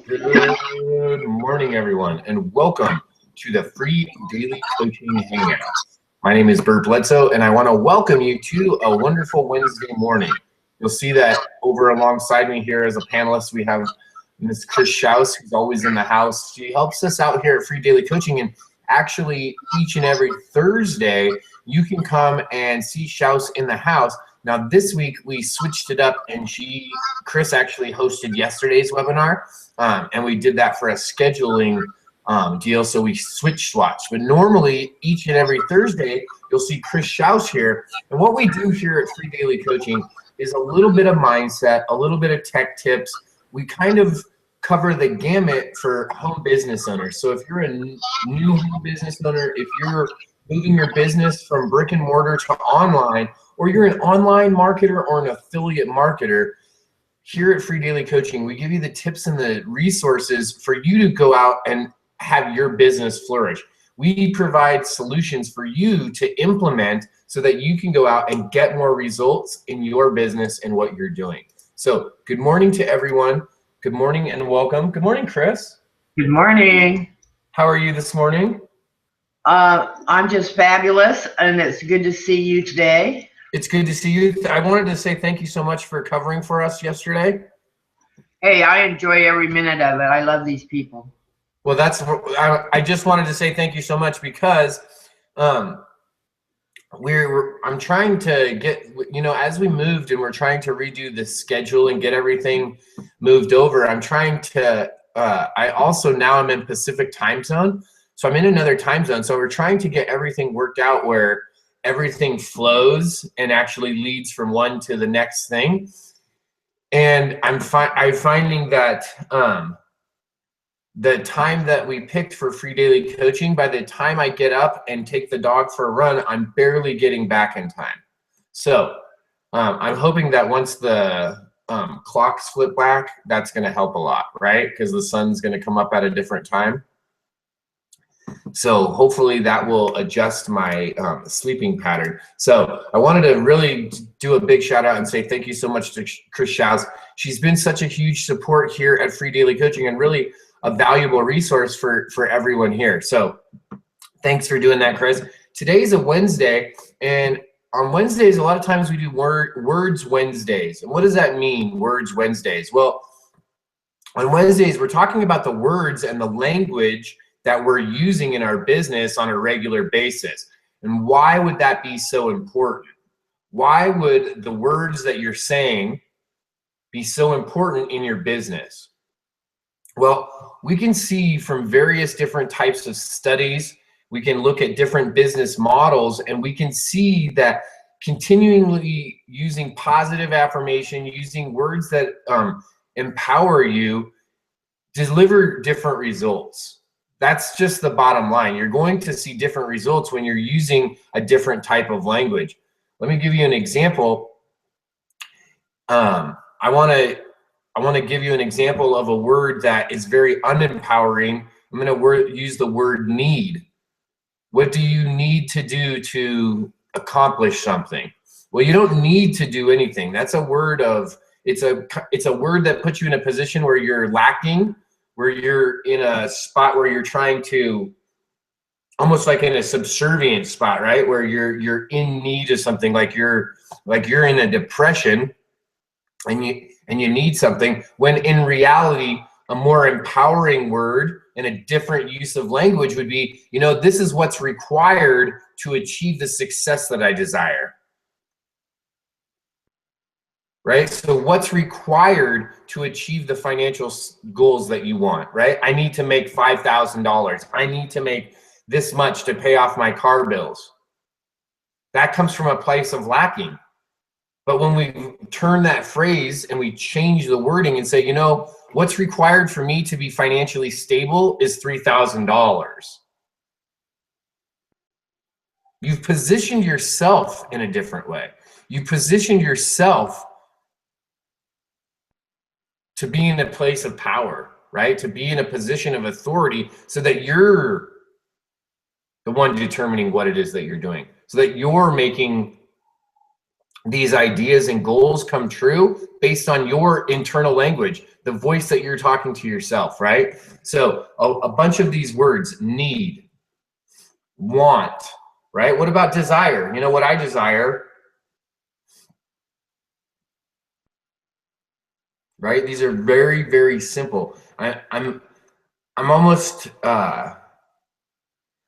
Good morning, everyone, and welcome to the free daily coaching hangout. My name is Bert Bledsoe, and I want to welcome you to a wonderful Wednesday morning. You'll see that over alongside me here as a panelist, we have Ms. Chris Schaus, who's always in the house. She helps us out here at Free Daily Coaching, and actually each and every Thursday, you can come and see Schaus in the house. Now, this week, we switched it up, and Chris actually hosted yesterday's webinar, and we did that for a scheduling deal, so we switched watch. But normally, each and every Thursday, you'll see Chris Schaus here, and what we do here at Free Daily Coaching is a little bit of mindset, a little bit of tech tips. We kind of cover the gamut for home business owners. So if you're a new home business owner, if you're moving your business from brick and mortar to online, or you're an online marketer or an affiliate marketer, here at Free Daily Coaching, we give you the tips and the resources for you to go out and have your business flourish. We provide solutions for you to implement so that you can go out and get more results in your business and what you're doing. So good morning to everyone. Good morning and welcome. Good morning, Chris. Good morning. How are you this morning? I'm just fabulous, and it's good to see you today. It's good to see you. I wanted to say thank you so much for covering for us yesterday. Hey, I enjoy every minute of it. I love these people. Well, I just wanted to say thank you so much because I'm trying to get, as we moved and we're trying to redo the schedule and get everything moved over, I'm trying to, I'm in Pacific time zone. So I'm in another time zone. So we're trying to get everything worked out where everything flows and actually leads from one to the next thing. And I'm finding that the time that we picked for Free Daily Coaching, by the time I get up and take the dog for a run, I'm barely getting back in time. So I'm hoping that once the clocks flip back, that's going to help a lot, right? Because the sun's going to come up at a different time. So hopefully that will adjust my sleeping pattern. So I wanted to really do a big shout out and say thank you so much to Chris Schaus. She's been such a huge support here at Free Daily Coaching and really a valuable resource for everyone here. So thanks for doing that, Chris. Today's a Wednesday, and on Wednesdays, a lot of times we do Words Wednesdays. And what does that mean, Words Wednesdays? Well, on Wednesdays, we're talking about the words and the language that we're using in our business on a regular basis. And why would that be so important? Why would the words that you're saying be so important in your business? Well, we can see from various different types of studies, we can look at different business models, and we can see that continually using positive affirmation, using words that empower you, deliver different results. That's just the bottom line. You're going to see different results when you're using a different type of language. Let me give you an example. I want to give you an example of a word that is very unempowering. I'm going to use the word need. What do you need to do to accomplish something? Well, you don't need to do anything. That's a word of, it's a word that puts you in a position where you're lacking, where you're in a spot where you're trying to, almost like in a subservient spot, right? Where you're in need of something, like you're in a depression and you need something, when in reality, a more empowering word and a different use of language would be, this is what's required to achieve the success that I desire. Right? So what's required to achieve the financial goals that you want, right? I need to make $5,000. I need to make this much to pay off my car bills. That comes from a place of lacking. But when we turn that phrase and we change the wording and say, what's required for me to be financially stable is $3,000. You've positioned yourself in a different way. You positioned yourself to be in a place of power, right? To be in a position of authority so that you're the one determining what it is that you're doing, so that you're making these ideas and goals come true based on your internal language, the voice that you're talking to yourself, right? So a bunch of these words: need, want, right? What about desire? You know what I desire, right? These are very, very simple. I'm almost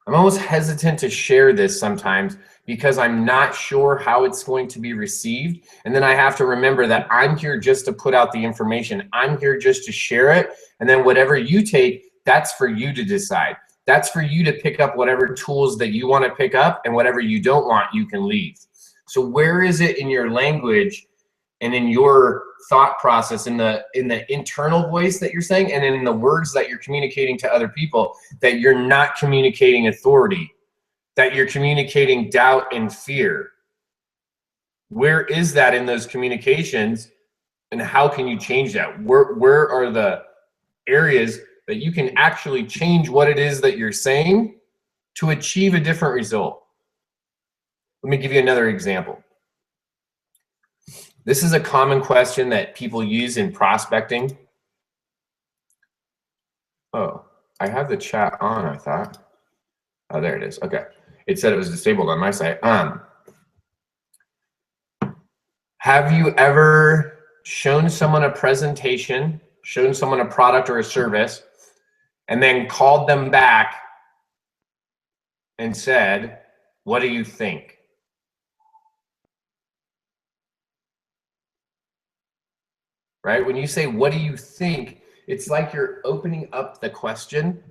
hesitant to share this sometimes because I'm not sure how it's going to be received. And then I have to remember that I'm here just to put out the information. I'm here just to share it. And then whatever you take, that's for you to decide. That's for you to pick up whatever tools that you want to pick up, and whatever you don't want, you can leave. So where is it in your language and in your thought process, in the internal voice that you're saying, and in the words that you're communicating to other people, that you're not communicating authority, that you're communicating doubt and fear? Where is that in those communications, and how can you change that? Where are the areas that you can actually change what it is that you're saying to achieve a different result? Let me give you another example. This is a common question that people use in prospecting. Oh, I have the chat on, I thought. Oh, there it is. Okay. It said it was disabled on my side. Have you ever shown someone a presentation, shown someone a product or a service, and then called them back and said, "What do you think?" Right? When you say, "What do you think?" it's like you're opening up the question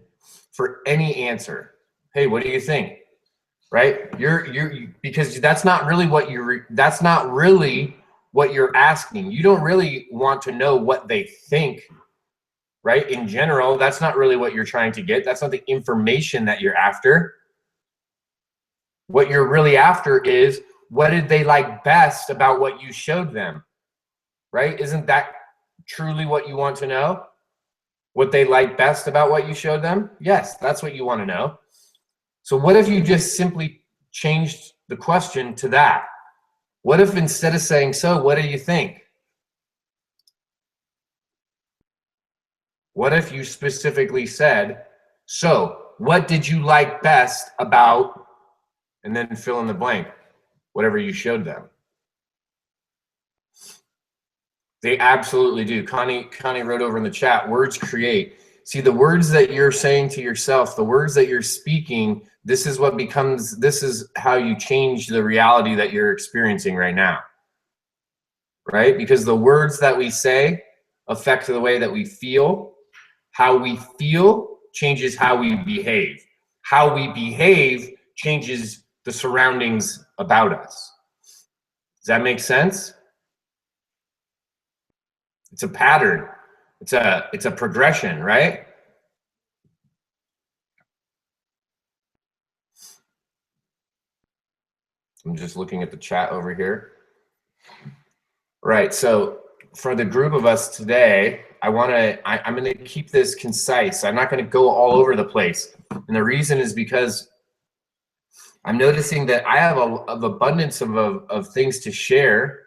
for any answer. Hey, what do you think? Right? Because that's not really what you're asking. You don't really want to know what they think, right? In general, that's not really what you're trying to get. That's not the information that you're after. What you're really after is, what did they like best about what you showed them? Right? Isn't that truly what you want to know? What they like best about what you showed them? Yes, that's what you want to know. So what if you just simply changed the question to that? What if instead of saying, "So, what do you think?" What if you specifically said, "So, what did you like best about," and then fill in the blank, whatever you showed them? They absolutely do. Connie wrote over in the chat, words create. See, the words that you're saying to yourself, the words that you're speaking, this is how you change the reality that you're experiencing right now. Right? Because the words that we say affect the way that we feel. How we feel changes how we behave. How we behave changes the surroundings about us. Does that make sense? It's a pattern. It's a progression, right? I'm just looking at the chat over here. Right, so for the group of us today, I'm going to keep this concise. I'm not going to go all over the place. And the reason is because I'm noticing that I have an abundance of things to share.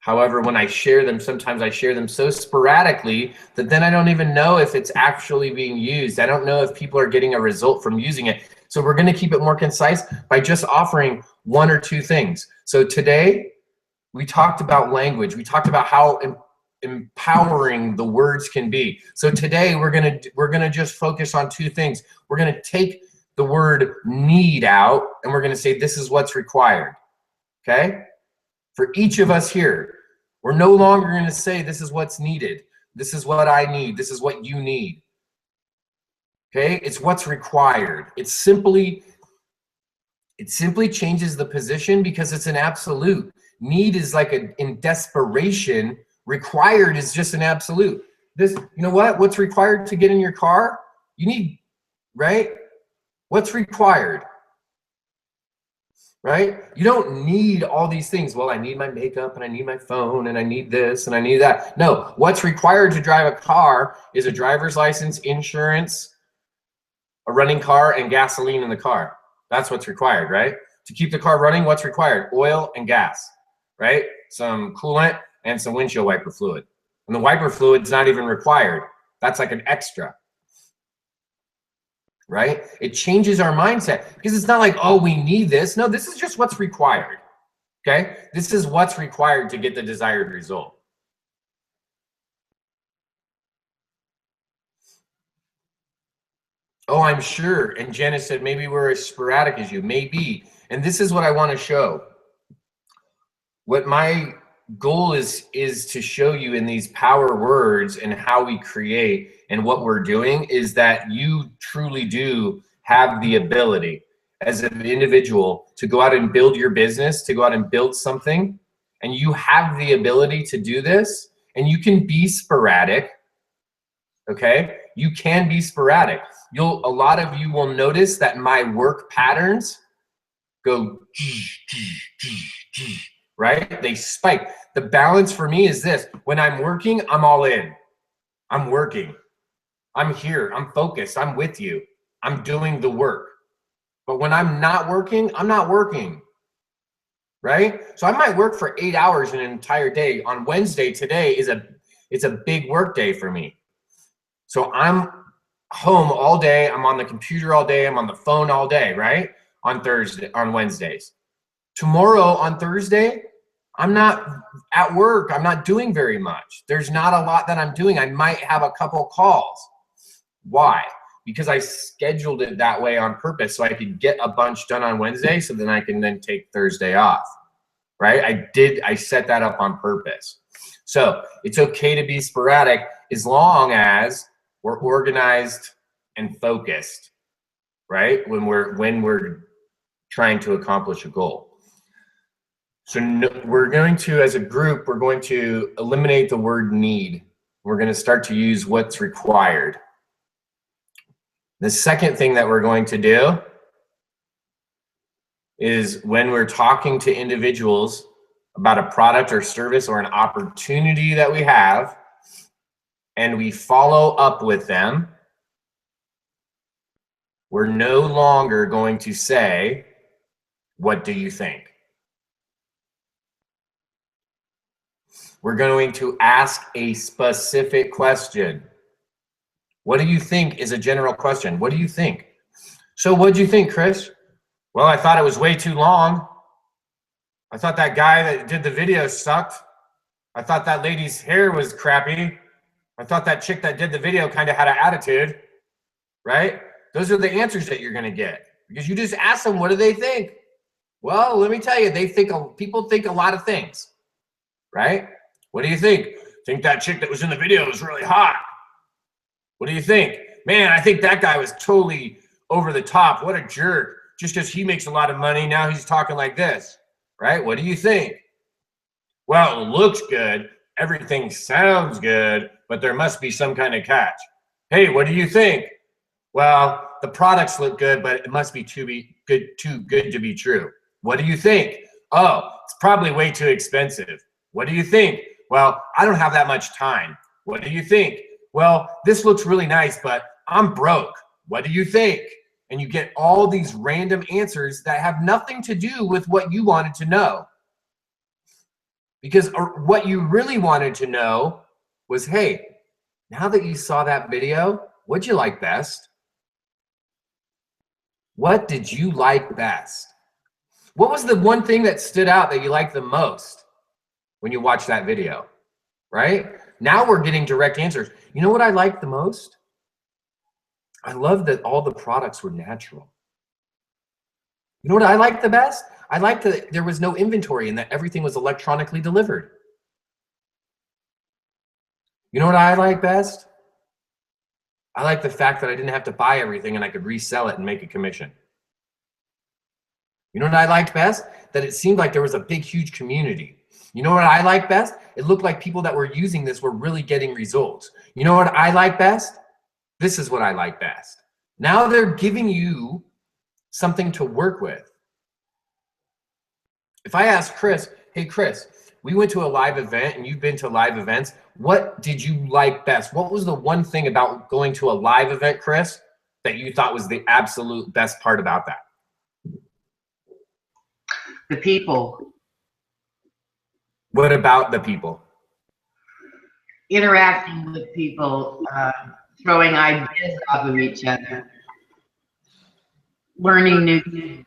However, when I share them, sometimes I share them so sporadically that then I don't even know if it's actually being used. I don't know if people are getting a result from using it. So we're going to keep it more concise by just offering one or two things. So today, we talked about language. We talked about how empowering the words can be. So today, we're gonna just focus on two things. We're going to take the word need out, and we're going to say this is what's required. Okay? For each of us here, we're no longer going to say this is what's needed. This is what I need. This is what you need. Okay? It's what's required. It simply changes the position because it's an absolute. Need is like in desperation. Required is just an absolute. You know what? What's required to get in your car? You need, right? What's required? Right? You don't need all these things. Well, I need my makeup and I need my phone and I need this and I need that. No, what's required to drive a car is a driver's license, insurance, a running car, and gasoline in the car. That's what's required, right? To keep the car running, what's required? Oil and gas, right? Some coolant and some windshield wiper fluid. And the wiper fluid's not even required. That's like an extra, right? It changes our mindset because it's not like, oh, we need this. No, this is just what's required, okay? This is what's required to get the desired result. Oh, I'm sure. And Janice said, maybe we're as sporadic as you. Maybe. And this is what I want to show. What my goal is to show you in these power words and how we create and what we're doing is that you truly do have the ability as an individual to go out and build your business, to go out and build something. And you have the ability to do this, and you can be sporadic. Okay? You can be sporadic. A lot of you will notice that my work patterns go, right? They spike. The balance for me is this. When I'm working, I'm all in. I'm working. I'm here. I'm focused. I'm with you. I'm doing the work. But when I'm not working, I'm not working. Right? So I might work for 8 hours in an entire day. On Wednesday, today it's a big work day for me. So I'm home all day. I'm on the computer all day. I'm on the phone all day, right? On Wednesdays. Tomorrow on Thursday, I'm not at work. I'm not doing very much. There's not a lot that I'm doing. I might have a couple calls. Why? Because I scheduled it that way on purpose so I could get a bunch done on Wednesday so then I can then take Thursday off, right? I set that up on purpose. So it's okay to be sporadic as long as we're organized and focused, right? When we're trying to accomplish a goal. So we're going to, as a group, we're going to eliminate the word need. We're going to start to use what's required. The second thing that we're going to do is when we're talking to individuals about a product or service or an opportunity that we have, and we follow up with them, we're no longer going to say, what do you think? We're going to ask a specific question. What do you think is a general question. What do you think? So what do you think, Chris? Well, I thought it was way too long. I thought that guy that did the video sucked. I thought that lady's hair was crappy. I thought that chick that did the video kind of had an attitude, right? Those are the answers that you're going to get because you just ask them, what do they think? Well, let me tell you, people think a lot of things, right? What do you think? Think that chick that was in the video was really hot. What do you think? Man, I think that guy was totally over the top. What a jerk. Just because he makes a lot of money, now he's talking like this, right? What do you think? Well, it looks good. Everything sounds good, but there must be some kind of catch. Hey, what do you think? Well, the products look good, but it must be too good to be true. What do you think? Oh, it's probably way too expensive. What do you think? Well, I don't have that much time. What do you think? Well, this looks really nice, but I'm broke. What do you think? And you get all these random answers that have nothing to do with what you wanted to know. Because what you really wanted to know was, hey, now that you saw that video, what'd you like best? What did you like best? What was the one thing that stood out that you liked the most when you watched that video, right? Now we're getting direct answers. You know what I liked the most? I love that all the products were natural. You know what I liked the best? I liked that there was no inventory and that everything was electronically delivered. You know what I like best? I like the fact that I didn't have to buy everything and I could resell it and make a commission. You know what I liked best? That it seemed like there was a big, huge community. You know what I like best? It looked like people that were using this were really getting results. You know what I like best? This is what I like best. Now they're giving you something to work with. If I ask Chris, hey, Chris, we went to a live event and you've been to live events. What did you like best? What was the one thing about going to a live event, Chris, that you thought was the absolute best part about that? The people. What about the people? Interacting with people, throwing ideas off of each other, learning new things.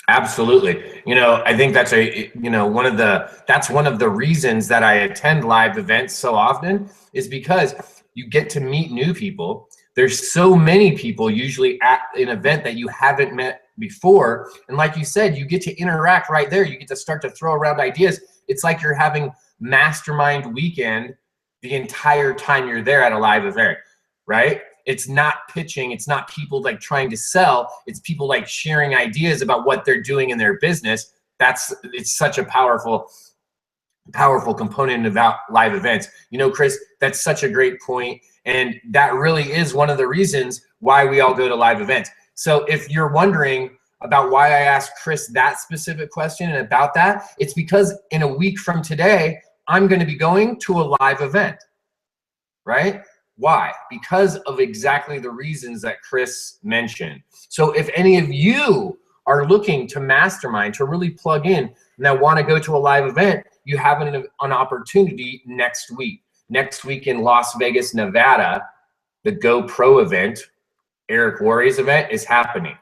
Absolutely. I think that's that's one of the reasons that I attend live events so often, is because you get to meet new people. There's so many people usually at an event that you haven't met before. And like you said, you get to interact right there. You get to start to throw around ideas. It's like you're having mastermind weekend the entire time you're there at a live event, right? It's not pitching. It's not people like trying to sell. It's people like sharing ideas about what they're doing in their business. It's such a powerful component about live events. Chris, that's such a great point. And that really is one of the reasons why we all go to live events. So if you're wondering about why I asked Chris that specific question and about that, it's because in a week from today, I'm going to be going to a live event, right? Why? Because of exactly the reasons that Chris mentioned. So if any of you are looking to mastermind, to really plug in, and that want to go to a live event, you have an opportunity next week. Next week in Las Vegas, Nevada, the Go Pro event, Eric Worre's event, is happening.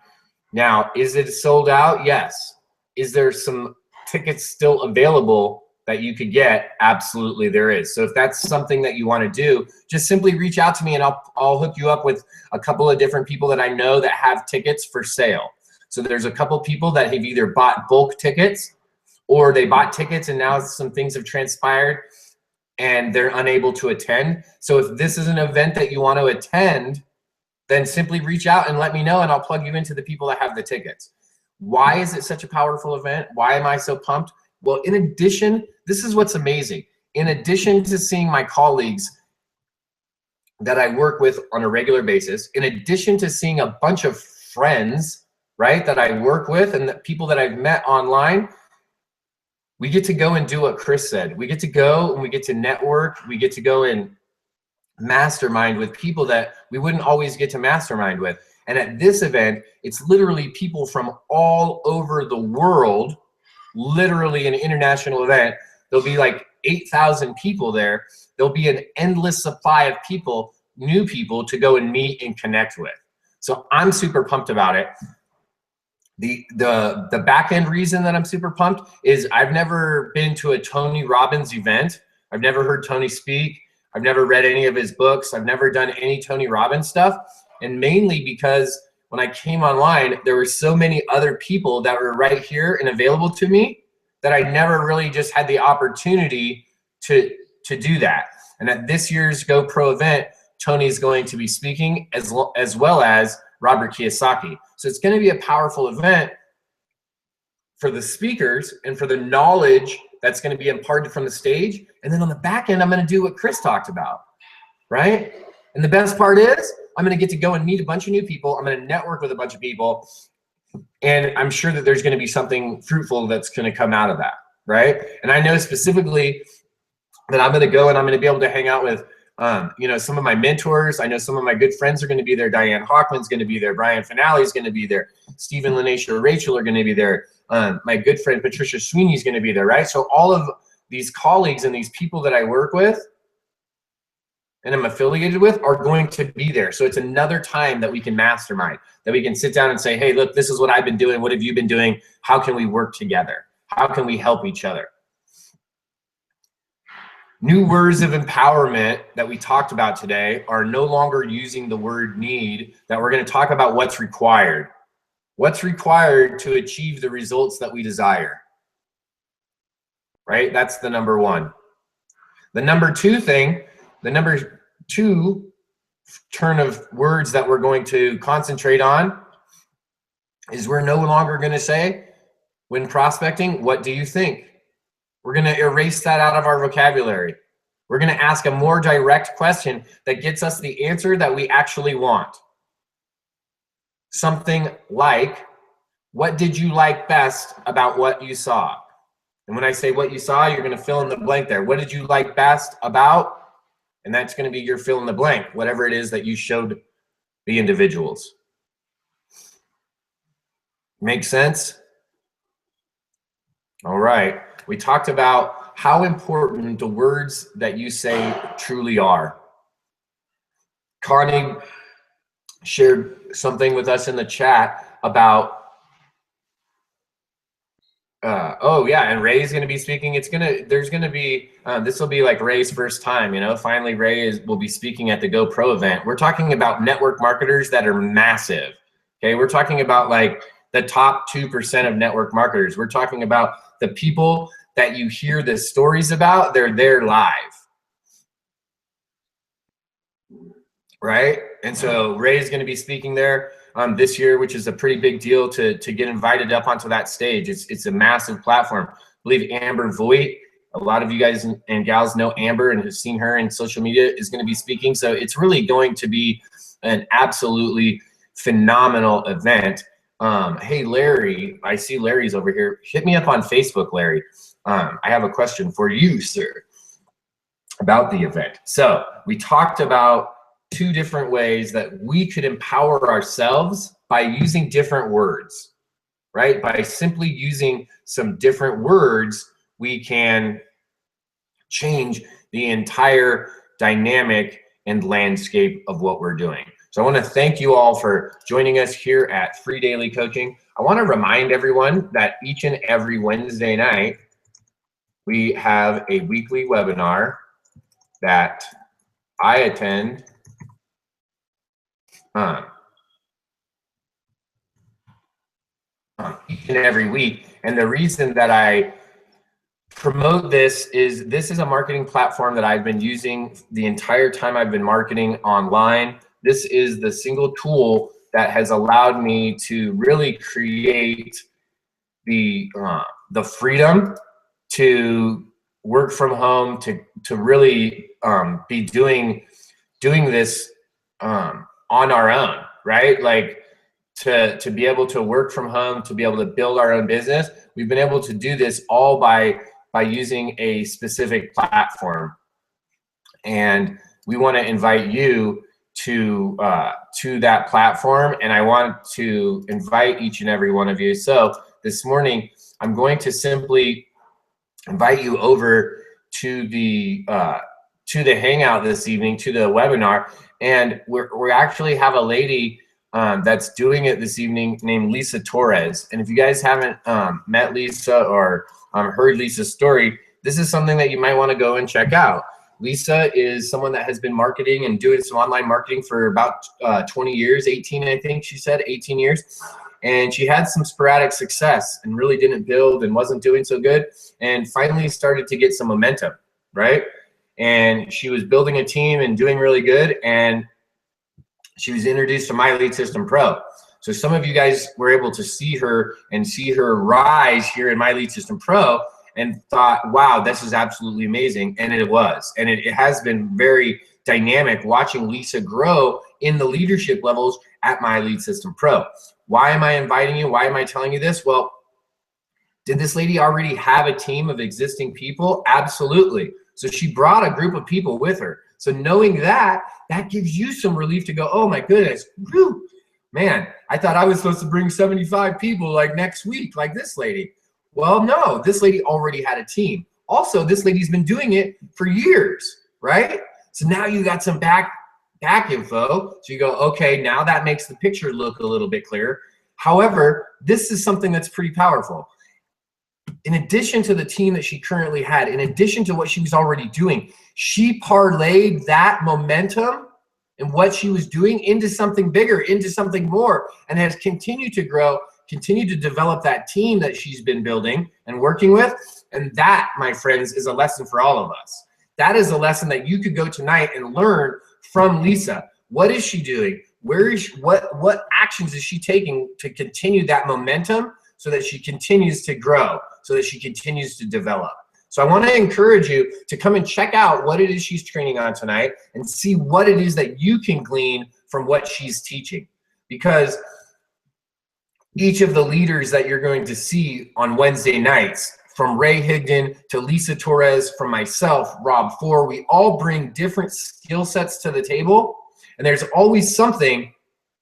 Now, is it sold out? Yes. Is there some tickets still available that you could get? Absolutely there is. So if that's something that you want to do, just simply reach out to me and I'll hook you up with a couple of different people that I know that have tickets for sale. So there's a couple people that have either bought bulk tickets, or they bought tickets and now some things have transpired and they're unable to attend. So if this is an event that you want to attend, then simply reach out and let me know and I'll plug you into the people that have the tickets. Why is it such a powerful event? Why am I so pumped? Well, in addition, this is what's amazing. In addition to seeing my colleagues that I work with on a regular basis, in addition to seeing a bunch of friends, right, that I work with and the people that I've met online, we get to go and do what Chris said. We get to go and we get to network. We get to go and mastermind with people that we wouldn't always get to mastermind with. And at this event, it's literally people from all over the world, literally an international event. There'll be like 8,000 people there. There'll be an endless supply of people, new people to go and meet and connect with. So I'm super pumped about it. The back end reason that I'm super pumped is I've never been to a Tony Robbins event. I've never heard Tony speak. I've never read any of his books. I've never done any Tony Robbins stuff. And mainly because when I came online, there were so many other people that were right here and available to me that I never really just had the opportunity to do that. And at this year's Go Pro event, Tony's going to be speaking as well as Robert Kiyosaki. So it's going to be a powerful event for the speakers and for the knowledge that's going to be imparted from the stage. And then on the back end, I'm going to do what Chris talked about, right? And the best part is I'm going to get to go and meet a bunch of new people. I'm going to network with a bunch of people. And I'm sure that there's going to be something fruitful that's going to come out of that, right? And I know specifically that I'm going to go and I'm going to be able to hang out with some of my mentors. I know some of my good friends are going to be there. Diane Hockman's going to be there. Brian Finale is going to be there. Stephen Lanesha, Rachel are going to be there. My good friend Patricia Sweeney is going to be there, right? So all of these colleagues and these people that I work with and I'm affiliated with are going to be there. So it's another time that we can mastermind, that we can sit down and say, hey, look, this is what I've been doing. What have you been doing? How can we work together? How can we help each other? New words of empowerment that we talked about today are no longer using the word need, that we're going to talk about what's required. What's required to achieve the results that we desire, right? That's the number one. The number two turn of words that we're going to concentrate on is we're no longer going to say, when prospecting, what do you think? We're going to erase that out of our vocabulary. We're going to ask a more direct question that gets us the answer that we actually want. Something like, what did you like best about what you saw? And when I say what you saw, you're going to fill in the blank there. What did you like best about? And that's going to be your fill in the blank, whatever it is that you showed the individuals. Make sense? All right. We talked about how important the words that you say truly are. Connie shared something with us in the chat about oh yeah, and Ray's going to be speaking. There's going to be this will be like Ray's first time, you know. Finally, will be speaking at the GoPro event. We're talking about network marketers that are massive. Okay, we're talking about like the top 2% of network marketers. We're talking about the people that you hear the stories about. They're there live, right? And so Ray's going to be speaking there this year, which is a pretty big deal to get invited up onto that stage. It's a massive platform. I believe Amber Voigt, a lot of you guys and gals know Amber and have seen her in social media, is going to be speaking. So it's really going to be an absolutely phenomenal event. Hey, Larry, I see Larry's over here. Hit me up on Facebook, Larry. I have a question for you, sir, about the event. So we talked about 2 different ways that we could empower ourselves by using different words, right? By simply using some different words, we can change the entire dynamic and landscape of what we're doing. So I want to thank you all for joining us here at Free Daily Coaching. I want to remind everyone that each and every Wednesday night, we have a weekly webinar that I attend each and every week. And the reason that I promote this is a marketing platform that I've been using the entire time I've been marketing online. This is the single tool that has allowed me to really create the freedom to work from home, to really be doing this on our own, right? Like to be able to work from home, to be able to build our own business. We've been able to do this all by using a specific platform. And we want to invite you to that platform. And I want to invite each and every one of you. So this morning, I'm going to simply invite you over to the hangout this evening, to the webinar. And we actually have a lady that's doing it this evening named Lisa Torres. And if you guys haven't met Lisa or heard Lisa's story, this is something that you might want to go and check out. Lisa is someone that has been marketing and doing some online marketing for about 20 years, 18, I think she said, 18 years. And she had some sporadic success and really didn't build and wasn't doing so good, and finally started to get some momentum, right? And she was building a team and doing really good, and she was introduced to My Lead System Pro. So some of you guys were able to see her rise here in My Lead System Pro and thought, wow, this is absolutely amazing. And it was. And it has been very dynamic watching Lisa grow in the leadership levels at My Lead System Pro. Why am I inviting you? Why am I telling you this? Well, did this lady already have a team of existing people? Absolutely. So she brought a group of people with her. So knowing that gives you some relief to go, oh my goodness, whew, man, I thought I was supposed to bring 75 people like next week, like this lady. Well, no, this lady already had a team. Also, this lady's been doing it for years, right? So now you got some back info. So you go, okay, now that makes the picture look a little bit clearer. However, this is something that's pretty powerful. In addition to the team that she currently had, in addition to what she was already doing, she parlayed that momentum and what she was doing into something bigger, into something more, and has continued to grow, continued to develop that team that she's been building and working with. And that, my friends, is a lesson for all of us. That is a lesson that you could go tonight and learn from Lisa. What is she doing? Where is she, what actions is she taking to continue that momentum so that she continues to grow, so that she continues to develop? So I want to encourage you to come and check out what it is she's training on tonight and see what it is that you can glean from what she's teaching. Because each of the leaders that you're going to see on Wednesday nights, from Ray Higdon to Lisa Torres, from myself, Rob Four, we all bring different skill sets to the table. And there's always something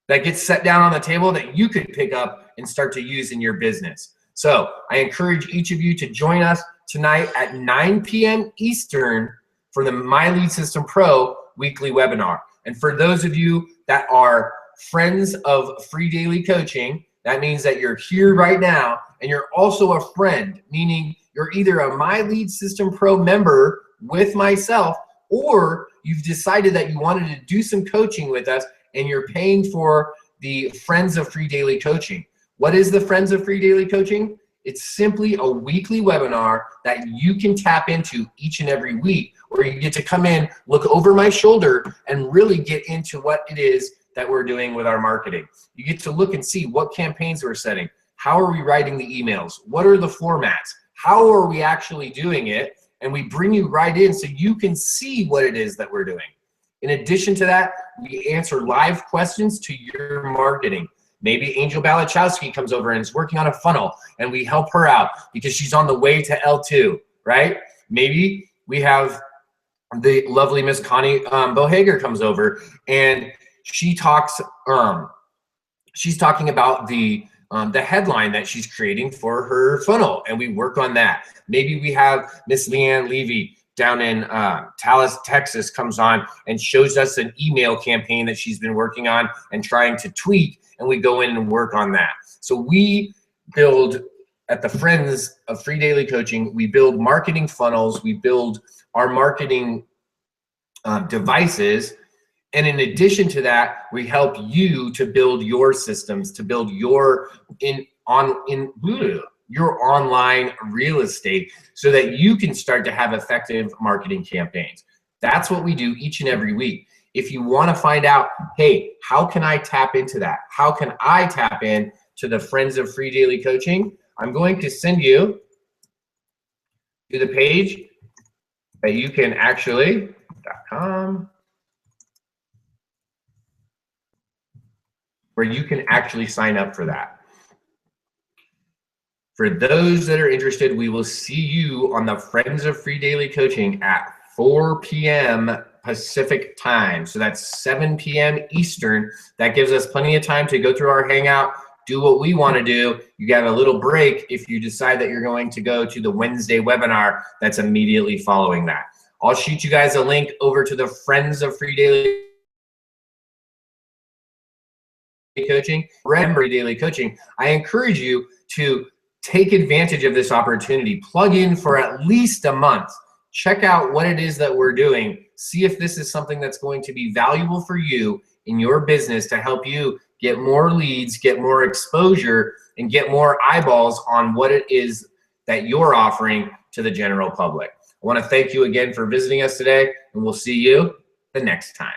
that gets set down on the table that you could pick up and start to use in your business. So I encourage each of you to join us tonight at 9 p.m. Eastern for the My Lead System Pro weekly webinar. And for those of you that are friends of Free Daily Coaching, that means that you're here right now and you're also a friend, meaning you're either a My Lead System Pro member with myself, or you've decided that you wanted to do some coaching with us and you're paying for the Friends of Free Daily Coaching. What is the Friends of Free Daily Coaching? It's simply a weekly webinar that you can tap into each and every week, where you get to come in, look over my shoulder, and really get into what it is that we're doing with our marketing. You get to look and see what campaigns we're setting. How are we writing the emails? What are the formats? How are we actually doing it? And we bring you right in so you can see what it is that we're doing. In addition to that, we answer live questions to your marketing. Maybe Angel Balachowski comes over and is working on a funnel and we help her out because she's on the way to L2, right? Maybe we have the lovely Miss Connie Bohager comes over and she talks, she's talking about the headline that she's creating for her funnel, and we work on that. Maybe we have Miss Leanne Levy down in Dallas, Texas comes on and shows us an email campaign that she's been working on and trying to tweak, and we go in and work on that. So we build, at the Friends of Free Daily Coaching, we build marketing funnels, we build our marketing devices, and in addition to that, we help you to build your systems, to build your your online real estate so that you can start to have effective marketing campaigns. That's what we do each and every week. If you want to find out, hey, how can I tap into that? How can I tap in to the Friends of Free Daily Coaching? I'm going to send you to the page that you can actually, .com, where you can actually sign up for that. For those that are interested, we will see you on the Friends of Free Daily Coaching at 4 p.m. Pacific time. So that's 7 p.m. Eastern. That gives us plenty of time to go through our hangout, do what we want to do. You got a little break if you decide that you're going to go to the Wednesday webinar that's immediately following that. I'll shoot you guys a link over to the Friends of Free Daily Coaching. Remember, Daily Coaching, I encourage you to take advantage of this opportunity. Plug in for at least a month. Check out what it is that we're doing. See if this is something that's going to be valuable for you in your business to help you get more leads, get more exposure, and get more eyeballs on what it is that you're offering to the general public. I want to thank you again for visiting us today, and we'll see you the next time.